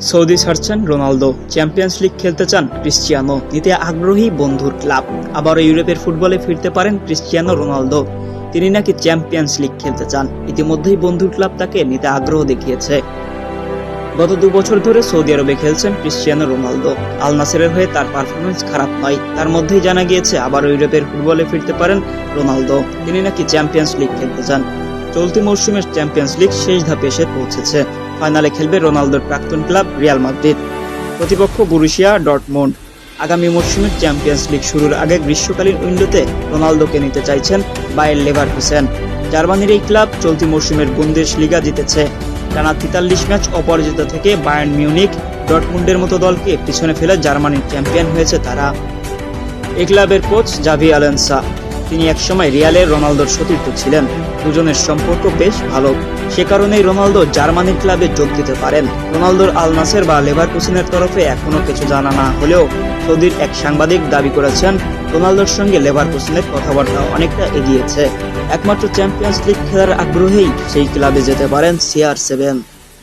Saudi ছাড়ছেন Ronaldo, champions league খেলতে চান ক্রিস্টিয়ানো, নিতে আগ্রহী বন্ধুর ক্লাব। আবারও ইউরোপের ফুটবলে ফিরতে পারেন ক্রিস্টিয়ানো রোনালদো। তিনি নাকি চ্যাম্পিয়ন্স লিগ খেলতে চান। ইতিমধ্যেই বন্ধুর ক্লাব তাকে নিতে আগ্রহ দেখিয়েছে। গত 2 বছর ধরে সৌদি আরবে খেলছেন ক্রিস্টিয়ানো রোনালদো। আল নাসেরের হয়ে তার পারফরমেন্স খারাপ নয়। তার মধ্যেই জানা গিয়েছে আবারও ইউরোপের ফুটবলে ফিরতে পারেন রোনালদো। তিনি নাকি চ্যাম্পিয়ন্স লিগ খেলতে চান। চলতি মৌসুমের চ্যাম্পিয়ন্স লিগ শেষ ধাপে এসে পৌঁছেছে। ফাইনালে খেলবে রোনালদোর প্রাক্তন ক্লাব রিয়াল মাদ্রিদ, প্রতিপক্ষ বরুসিয়া ডর্টমুন্ড। আগামী মৌসুমের চ্যাম্পিয়ন্স লিগ শুরুর আগে গ্রীষ্মকালীন উইন্ডোতে রোনালদোকে নিতে চাইছেন বায়ার লেভারকুসেন। জার্মানির এই ক্লাব চলতি মৌসুমের বুন্দেসলিগা জিতেছে। টানা 43 ম্যাচ অপরাজিত থেকে বায়ার্ন মিউনিখ, ডর্টমুন্ডের মতো দলকে পিছনে ফেলে জার্মানির চ্যাম্পিয়ন হয়েছে তারা। এই ক্লাবের কোচ জাভি আলোনসো, তিনি একসময় রিয়ালের রোনালদোর সতীর্থ ছিলেন। দুজনের সম্পর্ক বেশ ভালো। সে কারণেই রোনালদো জার্মানির ক্লাবে যোগ দিতে পারেন। রোনালদোর আল নাসের বা লেভারকুসেনের তরফে এখনো কিছু জানা না হলেও সৌদির এক সাংবাদিক দাবি করেছেন রোনালদোর সঙ্গে লেভারকুসেনের কথাবার্তা অনেকটা এগিয়েছে। একমাত্র চ্যাম্পিয়ন্স লিগ খেলার আগ্রহেই সেই ক্লাবে যেতে পারেন CR7।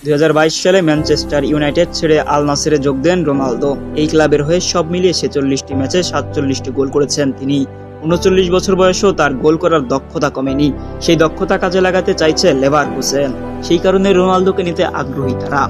2022 সালে ম্যানচেস্টার ইউনাইটেড ছেড়ে আল নাসেরে যোগ দেন রোনালদো। এই ক্লাবের হয়ে সব মিলিয়ে 46টি ম্যাচে 47টি গোল করেছেন তিনি। 39 বছর বয়সেও তার গোল করার দক্ষতা কমেনি। সেই দক্ষতা কাজে লাগাতে চাইছে লেভারকুসেন। সেই কারণে রোনালদোকে নিতে আগ্রহী তারা।